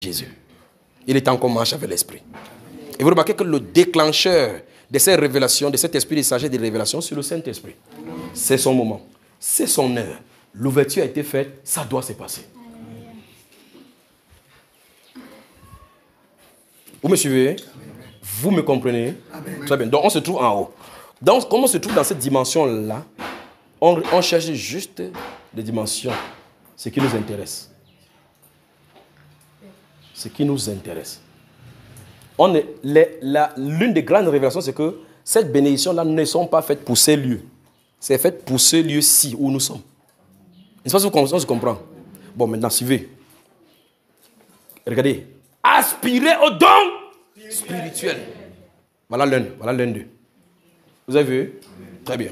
Jésus. Il est encore en marche avec l'Esprit. Et vous remarquez que le déclencheur de ces révélations, de cet esprit de sagesse, des révélations, c'est le Saint-Esprit. C'est son moment. C'est son heure. L'ouverture a été faite, ça doit se passer. Vous me suivez? Vous me comprenez? Très bien. Donc on se trouve en haut. Donc, comme on se trouve dans cette dimension-là, on cherche juste des dimensions, ce qui nous intéresse. Ce qui nous intéresse. L'une des grandes révélations, c'est que cette bénédiction-là ne sont pas faites pour ces lieux. C'est fait pour ce lieu-ci où nous sommes. N'est-ce pas si on se comprend? Bon, maintenant, suivez. Regardez. Aspirez au don spirituel. Voilà l'un d'eux. Vous avez vu? Très bien.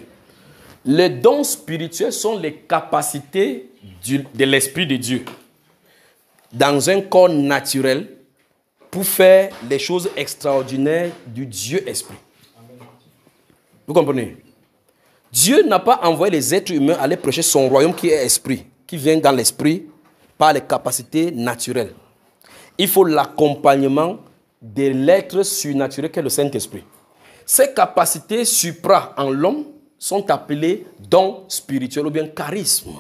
Les dons spirituels sont les capacités de l'Esprit de Dieu dans un corps naturel pour faire les choses extraordinaires du Dieu Esprit. Vous comprenez? Dieu n'a pas envoyé les êtres humains aller prêcher son royaume qui est esprit, qui vient dans l'esprit par les capacités naturelles. Il faut l'accompagnement de l'être surnaturel qu'est le Saint-Esprit. Ces capacités supra en l'homme sont appelées dons spirituels ou bien charisme.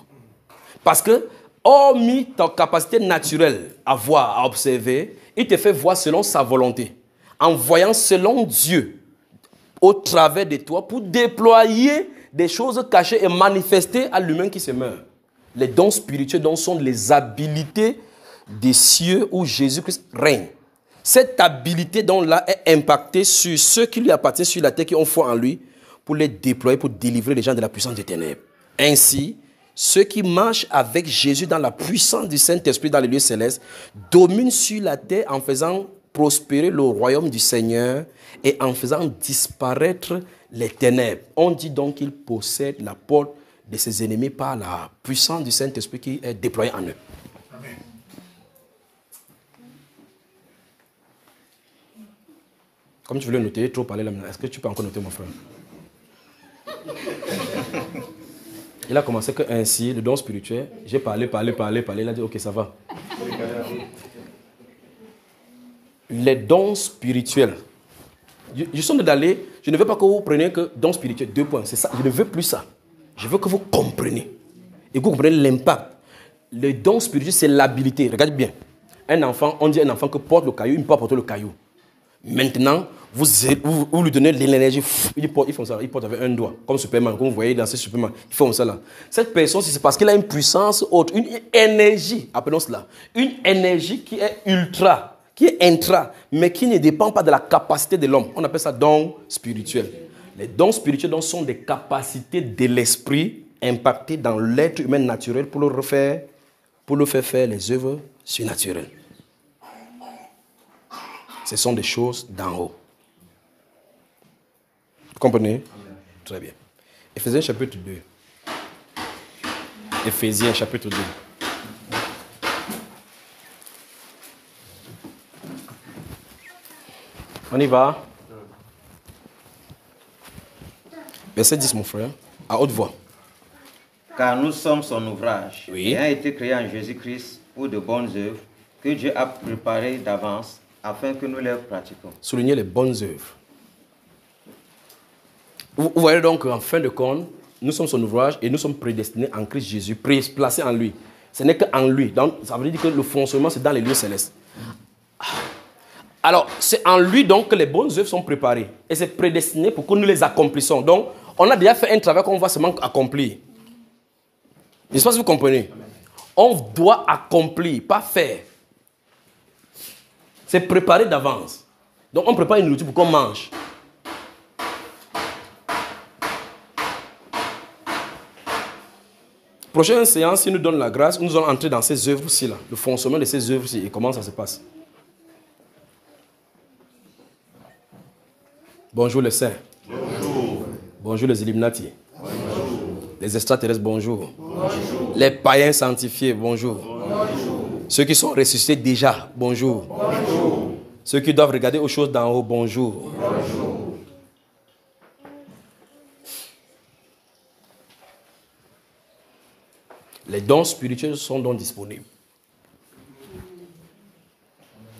Parce que, hormis ta capacité naturelle à voir, à observer, il te fait voir selon sa volonté. En voyant selon Dieu au travers de toi pour déployer des choses cachées et manifester à l'humain qui se meurt. Les dons spirituels donc, sont les habilités des cieux où Jésus-Christ règne. Cette habilité donc-là est impactée sur ceux qui lui appartiennent sur la terre, qui ont foi en lui, pour les déployer, pour délivrer les gens de la puissance des ténèbres. Ainsi, ceux qui marchent avec Jésus dans la puissance du Saint-Esprit dans les lieux célestes dominent sur la terre en faisant prospérer le royaume du Seigneur et en faisant disparaître les ténèbres. On dit donc qu'ils possèdent la porte de ses ennemis par la puissance du Saint-Esprit qui est déployée en eux. Amen. Comme tu veux le noter, trop parler là maintenant. Est-ce que tu peux encore noter, mon frère? Il a commencé que ainsi, le don spirituel. J'ai parlé. Il a dit, ok, ça va. Les dons spirituels. Je suis d'aller, je ne veux pas que vous preniez que dons spirituels, 2 points. C'est ça. Je ne veux plus ça. Je veux que vous compreniez. Et que vous compreniez l'impact. Les dons spirituels, c'est l'habilité. Regardez bien. Un enfant, on dit un enfant que porte le caillou, il ne peut pas porter le caillou. Maintenant, vous lui donnez de l'énergie, il fait ça, il porte avec un doigt, comme Superman, comme vous voyez dans ce Superman, il fait ça là. Cette personne, c'est parce qu'elle a une puissance autre, une énergie, appelons cela, une énergie qui est ultra, qui est intra, mais qui ne dépend pas de la capacité de l'homme. On appelle ça don spirituel. Les dons spirituels donc, sont des capacités de l'esprit impactées dans l'être humain naturel pour le faire faire les œuvres surnaturelles. Ce sont des choses d'en haut. Vous comprenez? Amen. Très bien. Éphésiens chapitre 2. Éphésiens chapitre 2. On y va? Verset 10, mon frère. À haute voix. Car nous sommes son ouvrage, oui, ayant été créé en Jésus-Christ pour de bonnes œuvres que Dieu a préparées d'avance afin que nous les pratiquions. Soulignez les bonnes œuvres. Vous voyez donc qu'en fin de compte, nous sommes son ouvrage et nous sommes prédestinés en Christ Jésus, placés en lui. Ce n'est qu'en lui. Donc, ça veut dire que le fonctionnement, c'est dans les lieux célestes. Alors, c'est en lui donc que les bonnes œuvres sont préparées. Et c'est prédestiné pour que nous les accomplissions. Donc, on a déjà fait un travail qu'on va seulement accomplir. Je ne sais pas si vous comprenez. On doit accomplir, pas faire. C'est préparé d'avance. Donc, on prépare une nourriture pour qu'on mange. Prochaine séance, il nous donne la grâce, nous allons entrer dans ces œuvres-ci, le fonctionnement de ces œuvres-ci et comment ça se passe. Bonjour les saints. Bonjour. Bonjour les Illuminati. Bonjour. Les extraterrestres, bonjour. Bonjour. Les païens sanctifiés, bonjour. Bonjour. Ceux qui sont ressuscités déjà, bonjour. Bonjour. Ceux qui doivent regarder aux choses d'en haut, bonjour. Bonjour. Les dons spirituels sont donc disponibles.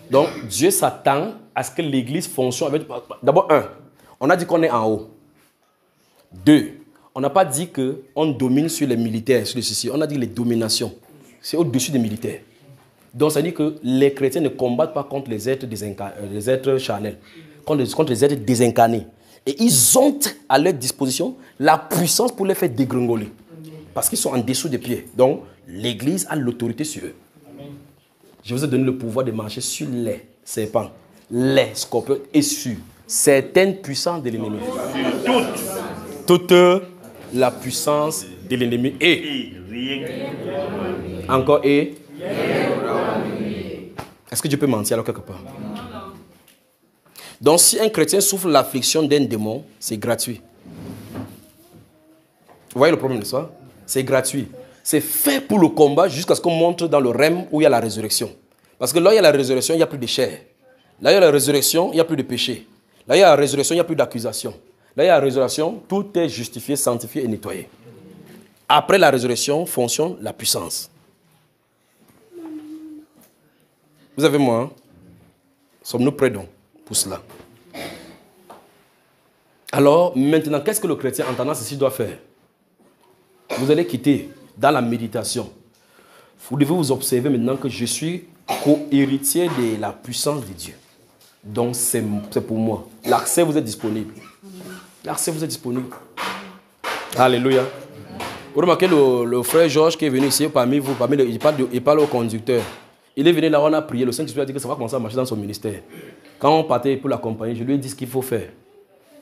Donc, Dieu s'attend à ce que l'Église fonctionne avec... D'abord, on a dit qu'on est en haut. 2, on n'a pas dit qu'on domine sur les militaires, sur les ceci. On a dit les dominations. C'est au-dessus des militaires. Donc, ça dit que les chrétiens ne combattent pas contre les êtres charnels, contre les êtres désincarnés. Et ils ont à leur disposition la puissance pour les faire dégringoler. Parce qu'ils sont en dessous des pieds. Donc, l'Église a l'autorité sur eux. Je vous ai donné le pouvoir de marcher sur les serpents, les scorpions et sur certaines puissances de l'ennemi. Toute la puissance de l'ennemi est. Encore et. Est-ce que Dieu peut mentir alors quelque part? Donc si un chrétien souffre l'affliction d'un démon, c'est gratuit. Vous voyez le problème de ça? C'est gratuit. C'est fait pour le combat jusqu'à ce qu'on monte dans le rème où il y a la résurrection. Parce que là, il y a la résurrection, il n'y a plus de chair. Là, il y a la résurrection, il n'y a plus de péché. Là, il y a la résurrection, il n'y a plus d'accusation. Là, il y a la résurrection, tout est justifié, sanctifié et nettoyé. Après la résurrection, fonctionne la puissance. Vous avez moi, hein? Sommes-nous prêts donc pour cela? Alors, maintenant, qu'est-ce que le chrétien entendant ceci doit faire? Vous allez quitter dans la méditation. Vous devez vous observer maintenant que je suis co-héritier de la puissance de Dieu. Donc, c'est pour moi. L'accès vous est disponible. L'accès vous est disponible. Alléluia. Vous remarquez le frère Georges qui est venu ici parmi vous, il parle au conducteur. Il est venu là, on a prié. Le Saint-Esprit a dit que ça va commencer à marcher dans son ministère. Quand on partait pour l'accompagner, je lui ai dit ce qu'il faut faire.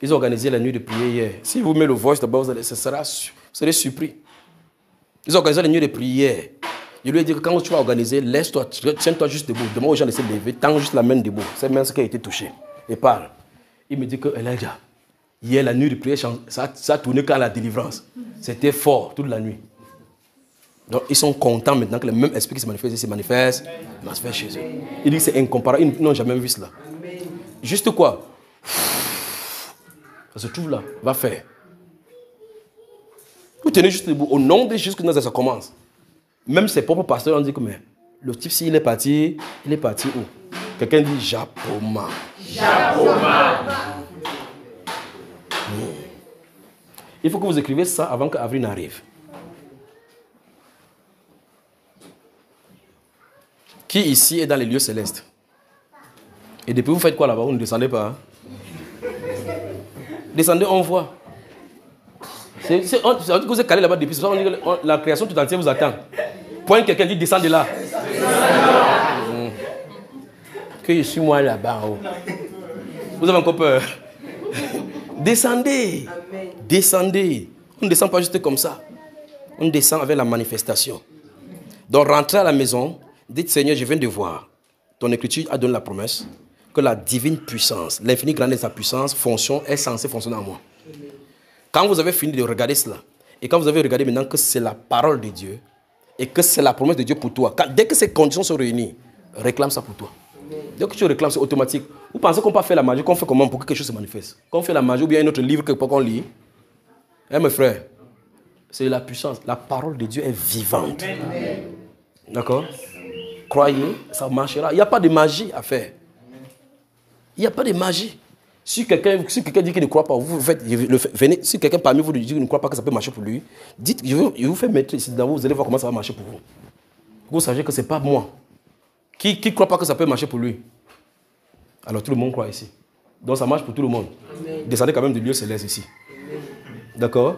Ils ont organisé la nuit de prière hier. Si vous mettez le voice d'abord, vous serez surpris. Ils ont organisé la nuit de prière. Je lui ai dit que quand tu vas organiser, laisse-toi, tiens-toi juste debout. Demande aux gens de se lever, tends juste la main debout. C'est même ce qui a été touché. Et parle. Il me dit que Elijah, hier la nuit de prière, ça a tourné qu'à la délivrance. C'était fort toute la nuit. Donc ils sont contents maintenant que le même esprit qui se manifeste chez eux. Il dit que c'est incomparable. Ils n'ont jamais vu cela. Juste quoi? Ça se trouve là, va faire. Vous tenez juste debout. Au nom de Jésus, ça commence. Même ses propres pasteurs ont dit que mais, le type, s'il est parti où? Quelqu'un dit Japoma. Japoma. Il faut que vous écrivez ça avant qu'avril n'arrive. Qui ici est dans les lieux célestes? Et depuis vous faites quoi là-bas? Vous ne descendez pas. Hein? Descendez, on voit. On dit que vous êtes calé là-bas depuis. C'est ça, on dit que la création tout entière vous attend. Point quelqu'un dit descendez là. Que je suis moi là-bas. Oh. Vous avez encore peur? Descendez. Amen. Descendez. On ne descend pas juste comme ça. On descend avec la manifestation. Donc rentrez à la maison. Dites Seigneur, je viens de voir. Ton écriture a donné la promesse que la divine puissance, l'infinie grandeur de sa puissance, est censée fonctionner en moi. Quand vous avez fini de regarder cela, et quand vous avez regardé maintenant que c'est la parole de Dieu, et que c'est la promesse de Dieu pour toi, dès que ces conditions sont réunies, réclame ça pour toi. Dès que tu réclames, c'est automatique. Vous pensez qu'on peut faire la magie, qu'on fait comment pour que quelque chose se manifeste? Qu'on fait la magie ou bien un autre livre qu'on lit? Mes frères, c'est la puissance. La parole de Dieu est vivante. D'accord? Croyez, ça marchera. Il n'y a pas de magie à faire. Il n'y a pas de magie. Si quelqu'un dit qu'il ne croit pas, venez. Si quelqu'un parmi vous dit qu'il ne croit pas que ça peut marcher pour lui, dites, je vous fais mettre ici devant vous, vous allez voir comment ça va marcher pour vous. Vous savez que ce n'est pas moi. Qui ne croit pas que ça peut marcher pour lui? Alors tout le monde croit ici. Donc ça marche pour tout le monde. Amen. Descendez quand même du lieu céleste ici. D'accord?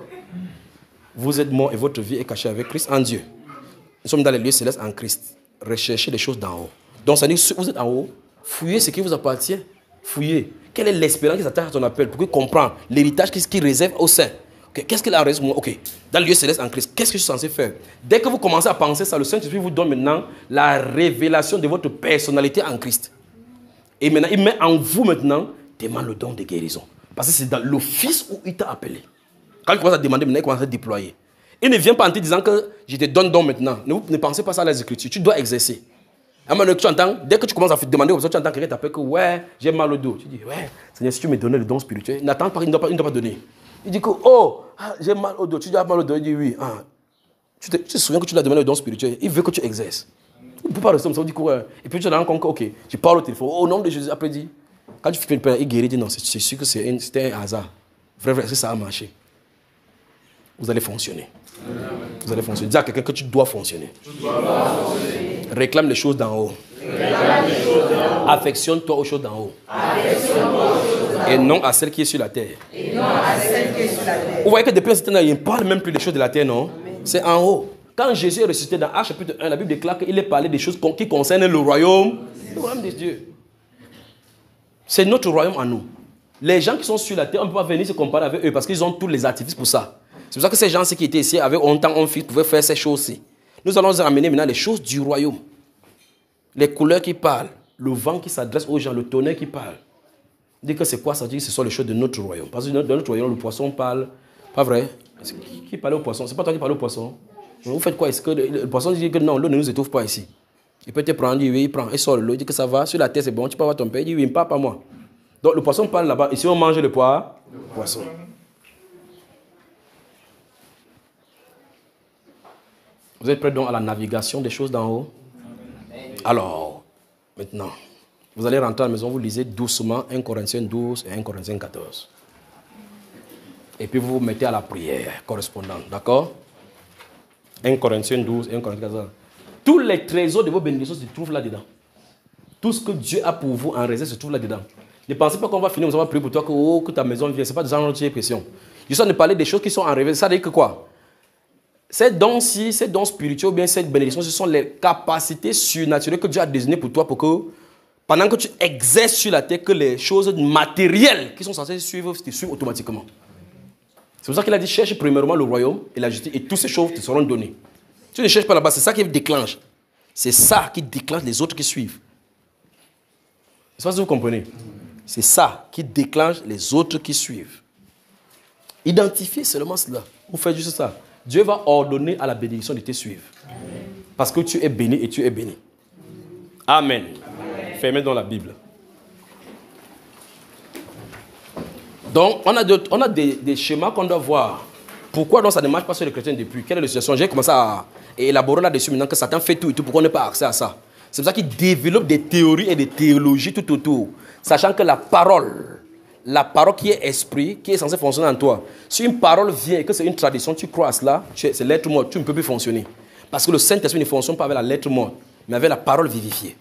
Vous êtes mort et votre vie est cachée avec Christ en Dieu. Nous sommes dans les lieux célestes en Christ. Recherchez les choses d'en haut. Donc ça dit que si vous êtes en haut, fouillez ce qui vous appartient. Fouillez. Quelle est l'espérance qui s'attache à ton appel pour qu'il comprenne l'héritage qu'il réserve au sein. Okay. Qu'est-ce qu'il a réservé pour moi? Ok. Dans le lieu céleste en Christ, qu'est-ce que je suis censé faire? Dès que vous commencez à penser ça, le Saint-Esprit vous donne maintenant la révélation de votre personnalité en Christ. Et maintenant, il met en vous maintenant, demande le don de guérison. Parce que c'est dans l'office où il t'a appelé. Quand il commence à demander, maintenant il commence à déployer. Il ne vient pas en te disant que je te donne don maintenant. Ne pensez pas ça à les Écritures. Tu dois exercer. À un moment donné, tu entends, dès que tu commences à te demander, tu entends quelqu'un t'appeler que ouais, j'ai mal au dos. Tu dis, ouais, Seigneur, si tu me donnais le don spirituel, n'attends pas, il ne doit pas donner. Il dit que, oh, j'ai mal au dos. Tu dis, mal au dos. Il dit, oui. Tu te souviens que tu lui as demandé le don spirituel. Il veut que tu exerces. On ne peut pas rester comme ça, on dit quoi. Et puis tu te rends compte que, ok, tu parles au téléphone, au nom de Jésus, après dit, quand tu fais une prière, il guérit, dit non, c'est sûr que c'était un hasard. Frère, est-ce que ça a marché? Vous allez fonctionner. Vous allez fonctionner. Dis à quelqu'un que tu dois fonctionner. Réclame les choses d'en haut. Affectionne-toi aux choses d'en haut. Et non à celles qui sont sur la terre. Vous voyez que depuis un certain temps, il ne parle même plus des choses de la terre, non? C'est en haut. Quand Jésus est ressuscité dans Actes chapitre 1, la Bible déclare qu'il est parlé des choses qui concernent le royaume de Dieu. C'est notre royaume à nous. Les gens qui sont sur la terre, on ne peut pas venir se comparer avec eux parce qu'ils ont tous les artifices pour ça. C'est pour ça que ces gens qui étaient ici avec autant un fils pouvaient faire ces choses-ci. Nous allons ramener maintenant les choses du royaume. Les couleurs qui parlent, le vent qui s'adresse aux gens, le tonnerre qui parle. Dit que c'est quoi ça? Dit que ce sont les choses de notre royaume. Parce que dans notre royaume, le poisson parle. Pas vrai? Qui parle au poisson? C'est pas toi qui parle au poisson. Vous faites quoi? Est-ce que le poisson dit que non, l'eau ne nous étouffe pas ici? Il peut te prendre, il dit oui, il prend, il sort l'eau, il dit que ça va, sur la terre c'est bon, tu peux avoir ton père, il dit oui, pas moi. Donc le poisson parle là-bas, ici on mange le poisson. Vous êtes prêts donc à la navigation des choses d'en haut? Alors, maintenant, vous allez rentrer à la maison, vous lisez doucement 1 Corinthiens 12 et 1 Corinthiens 14. Et puis vous vous mettez à la prière correspondante, d'accord? 1 Corinthiens 12 et 1 Corinthiens 14. Tous les trésors de vos bénédictions se trouvent là-dedans. Tout ce que Dieu a pour vous en réserve se trouve là-dedans. Ne pensez pas qu'on va finir, on va prier pour toi, que ta maison vienne. Ce n'est pas de ça notre pression. Je suis en train de parler des choses qui sont en réserve. Ça veut dire que quoi? Ces dons-ci, ces dons spirituels ou bien cette bénédiction, ce sont les capacités surnaturelles que Dieu a désignées pour toi pour que, pendant que tu exerces sur la terre, que les choses matérielles qui sont censées suivre, te suivent automatiquement. C'est pour ça qu'il a dit, cherche premièrement le royaume et la justice et toutes ces choses te seront données. Tu ne cherches pas là-bas, c'est ça qui déclenche. C'est ça qui déclenche les autres qui suivent. Je ne sais pas si vous comprenez. C'est ça qui déclenche les autres qui suivent. Identifiez seulement cela. Vous faites juste ça. Dieu va ordonner à la bénédiction de te suivre. Amen. Parce que tu es béni et tu es béni. Amen. Amen. Fermez dans la Bible. Donc, on a des schémas qu'on doit voir. Pourquoi donc ça ne marche pas sur les chrétiens depuis? Quelle est la situation? J'ai commencé à élaborer là-dessus maintenant que Satan fait tout et tout. Pourquoi on n'a pas accès à ça? C'est pour ça qu'il développe des théories et des théologies tout autour. Sachant que la parole qui est esprit, qui est censée fonctionner en toi, si une parole vient et que c'est une tradition, tu crois à cela, c'est l'être mort, tu ne peux plus fonctionner. Parce que le Saint-Esprit ne fonctionne pas avec la lettre morte, mais avec la parole vivifiée.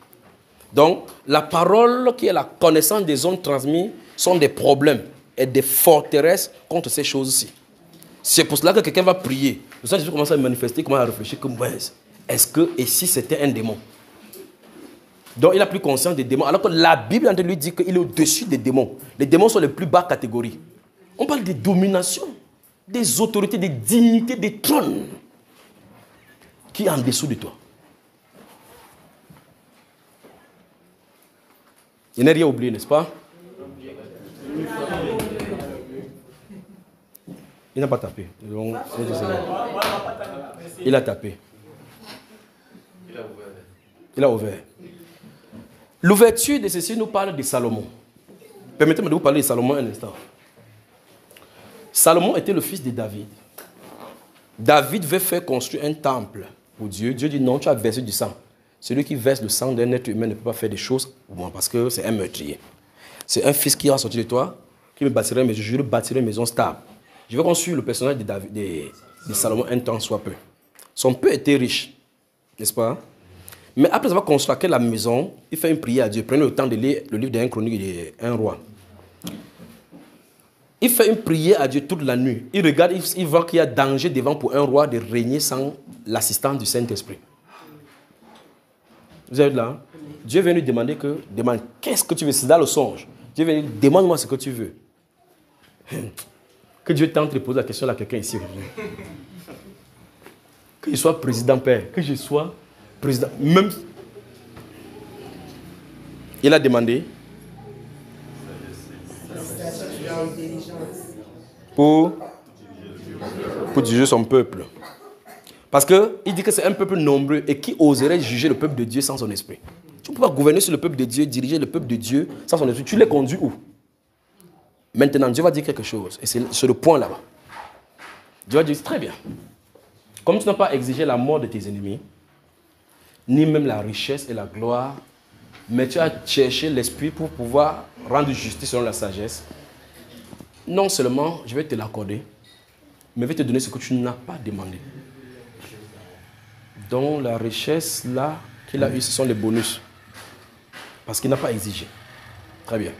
Donc, la parole qui est la connaissance des hommes transmis sont des problèmes et des forteresses contre ces choses-ci. C'est pour cela que quelqu'un va prier. Le Saint-Esprit commence à manifester, commence à réfléchir comme est-ce que, et si c'était un démon? Donc il n'a plus conscience des démons. Alors que la Bible lui dit qu'il est au-dessus des démons. Les démons sont les plus bas catégories. On parle des dominations, des autorités, des dignités, des trônes qui est en dessous de toi. Il n'a rien oublié, n'est-ce pas? Il n'a pas tapé. Il a tapé. Il a ouvert. L'ouverture de ceci nous parle de Salomon. Permettez-moi de vous parler de Salomon un instant. Salomon était le fils de David. David veut faire construire un temple pour Dieu. Dieu dit non, tu as versé du sang. Celui qui verse le sang d'un être humain ne peut pas faire des choses pour moi parce que c'est un meurtrier. C'est un fils qui va sortir de toi, qui me bâtirait une maison. Je lui bâtirai une maison stable. Je veux qu'on suive le personnage de Salomon un temps soit peu. Son père était riche, n'est-ce pas? Mais après avoir construit la maison, il fait une prière à Dieu. Prenez le temps de lire le livre d'un chronique d'un roi. Il fait une prière à Dieu toute la nuit. Il regarde, il voit qu'il y a danger devant pour un roi de régner sans l'assistance du Saint-Esprit. Vous êtes là? Dieu vient lui demander demande, qu'est-ce que tu veux? C'est dans le songe. Dieu vient lui dire, demande-moi ce que tu veux. Que Dieu tente de poser la question à quelqu'un ici. Que je sois président, père. Que je sois président. Même. Il a demandé. Pour diriger son peuple. Parce qu'il dit que c'est un peuple nombreux et qui oserait juger le peuple de Dieu sans son esprit. Tu ne peux pas gouverner sur le peuple de Dieu, diriger le peuple de Dieu sans son esprit. Tu les conduis où? Maintenant, Dieu va dire quelque chose. Et c'est sur le point là-bas. Dieu va dire, très bien. Comme tu n'as pas exigé la mort de tes ennemis, ni même la richesse et la gloire, mais tu as cherché l'esprit pour pouvoir rendre justice selon la sagesse. Non seulement je vais te l'accorder, mais je vais te donner ce que tu n'as pas demandé. Donc la richesse là qu'il a eue, ce sont les bonus. Parce qu'il n'a pas exigé. Très bien.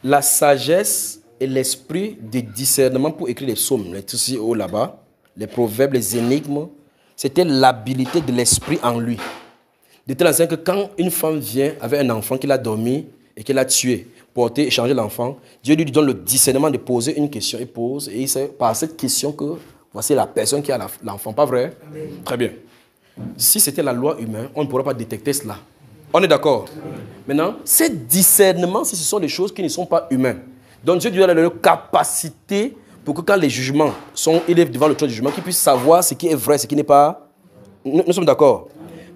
La sagesse et l'esprit de discernement pour écrire les psaumes, les trucs haut là-bas, les proverbes, les énigmes, c'était l'habilité de l'esprit en lui. De telle sorte que quand une femme vient avec un enfant qu'il a dormi et qu'il a tué, porté, échanger l'enfant, Dieu lui donne le discernement de poser une question. Il pose et c'est par cette question que voici la personne qui a l'enfant. Pas vrai? Amen. Très bien. Si c'était la loi humaine, on ne pourrait pas détecter cela. On est d'accord? Maintenant, ces discernements, ce sont des choses qui ne sont pas humaines. Donc Dieu lui a donné la capacité pour que quand les jugements sont élevés devant le trône du jugement, qu'ils puissent savoir ce qui est vrai, ce qui n'est pas. Nous sommes d'accord?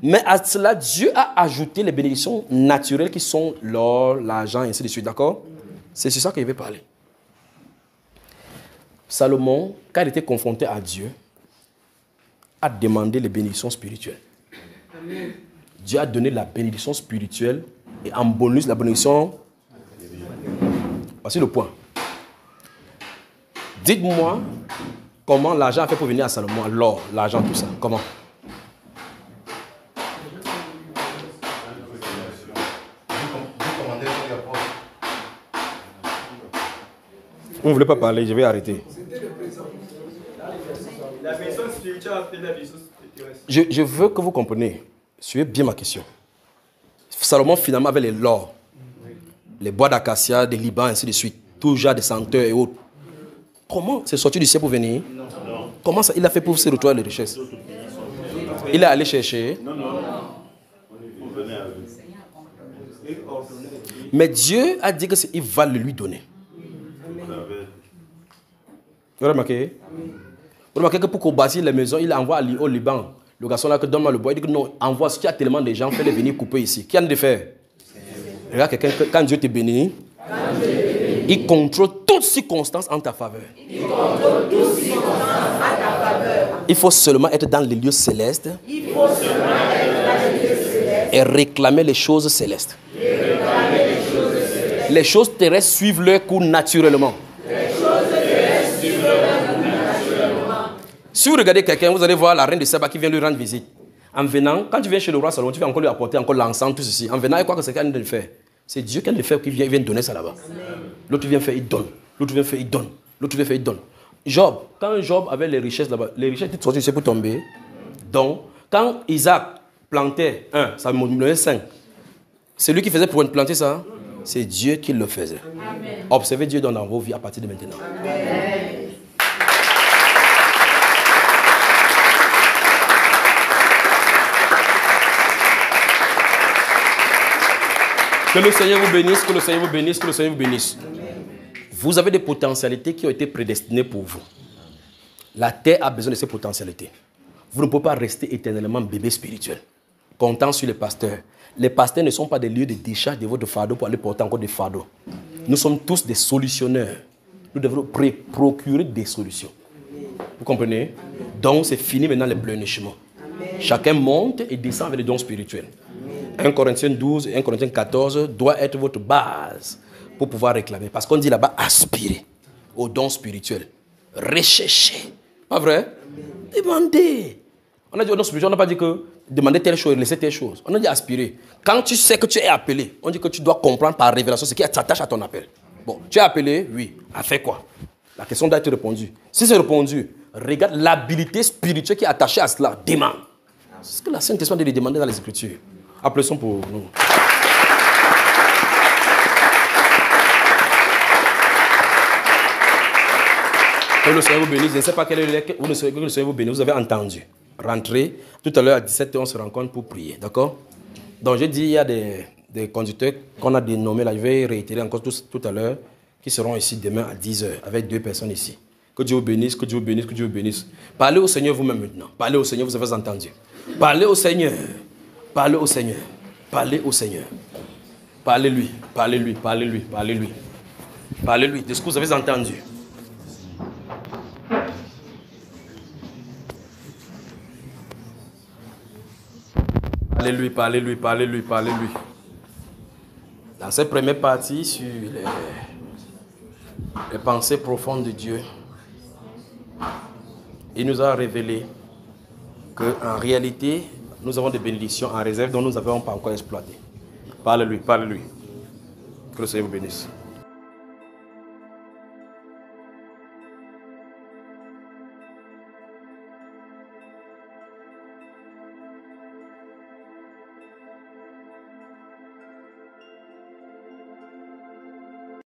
Mais à cela, Dieu a ajouté les bénédictions naturelles qui sont l'or, l'argent, et ainsi de suite. D'accord? C'est sur ça que je vais parler. Salomon, quand il était confronté à Dieu, a demandé les bénédictions spirituelles. Amen. Dieu a donné la bénédiction spirituelle et en bonus la bénédiction. Voici le point. Dites-moi comment l'argent a fait pour venir à Salomon, l'or, l'argent, tout ça. Comment? Vous ne voulez pas parler, je vais arrêter. La bénédiction spirituelle a fait la bénédiction spirituelle. Je veux que vous compreniez. Suivez bien ma question. Salomon finalement avait l'or, les bois d'acacia, des Liban, ainsi de suite. Tout genre de senteurs et autres. Comment c'est sorti du ciel pour venir? Non. Comment ça, il a fait pour se retrouver les richesses? Il est allé chercher. Non. Mais Dieu a dit qu'il va le lui donner. Vous remarquez? Vous remarquez que pour qu'on bâtisse les maisons, il envoie au Liban. Le garçon là que donne-moi le bois, il dit que non, envoie, si tu as tellement de gens, fais-les venir couper ici. Qui a de faire? Regarde quelqu'un, quand Dieu te bénit, il contrôle toutes circonstances en ta faveur. Il faut seulement être dans les lieux célestes et réclamer les choses célestes. Les choses terrestres suivent leur cours naturellement. Si vous regardez quelqu'un, vous allez voir la reine de Saba qui vient lui rendre visite. En venant, quand tu viens chez le roi Salomon, tu vas encore lui apporter encore l'encens, tout ceci. En venant, il croit que c'est quelqu'un de le faire. C'est Dieu qui vient de le faire, qui vient donner ça là-bas. L'autre vient faire, il donne. L'autre vient faire, il donne. L'autre vient faire, il donne. Job, quand Job avait les richesses là-bas, les richesses étaient sorties pour tomber. Donc, quand Isaac plantait un, ça me donnait 5. C'est lui qui faisait pour planter ça. C'est Dieu qui le faisait. Amen. Observez Dieu dans vos vies à partir de maintenant. Amen. Que le Seigneur vous bénisse, que le Seigneur vous bénisse, que le Seigneur vous bénisse. Amen. Vous avez des potentialités qui ont été prédestinées pour vous. La terre a besoin de ces potentialités. Vous ne pouvez pas rester éternellement bébé spirituel, comptant sur les pasteurs. Les pasteurs ne sont pas des lieux de décharge de votre fardeau pour aller porter encore des fardeaux. Nous sommes tous des solutionneurs. Nous devons procurer des solutions. Vous comprenez? Donc c'est fini maintenant le plénissement. Chacun monte et descend avec les dons spirituels. 1 Corinthiens 12 et 1 Corinthiens 14 doit être votre base pour pouvoir réclamer. Parce qu'on dit là-bas, aspirer aux dons spirituels. Rechercher. Pas vrai? Demandez. On a dit aux dons spirituels, on n'a pas dit que demander telle chose, laisser telle chose. On a dit aspirer. Quand tu sais que tu es appelé, on dit que tu dois comprendre par révélation ce qui s'attache à ton appel. Bon, tu es appelé, oui. A fait quoi? La question doit être répondue. Si c'est répondu, regarde l'habilité spirituelle qui est attachée à cela. Demande. C'est ce que la Sainte Esprit de demander dans les Écritures. Applaudissons pour nous. Que le Seigneur vous bénisse. Je ne sais pas quel est que le Seigneur vous bénisse. Vous avez entendu. Rentrez. Tout à l'heure à 17h, on se rencontre pour prier. D'accord? Donc, j'ai dit, il y a des conducteurs qu'on a dénommés là. Je vais réitérer encore tout à l'heure, qui seront ici demain à 10h, avec 2 personnes ici. Que Dieu vous bénisse, que Dieu vous bénisse, que Dieu vous bénisse. Parlez au Seigneur vous-même maintenant. Parlez au Seigneur, vous avez entendu. Parlez au Seigneur. Parlez au Seigneur. Parlez au Seigneur. Parlez-lui. Parlez-lui. Parlez-lui. Parlez-lui. Parlez-lui de ce que vous avez entendu. Parlez-lui, parlez-lui, parlez-lui, parlez-lui. Dans cette première partie sur les pensées profondes de Dieu, il nous a révélé qu'en réalité, nous avons des bénédictions en réserve dont nous n'avons pas encore exploité. Parlez-lui, parlez-lui. Que le Seigneur vous bénisse.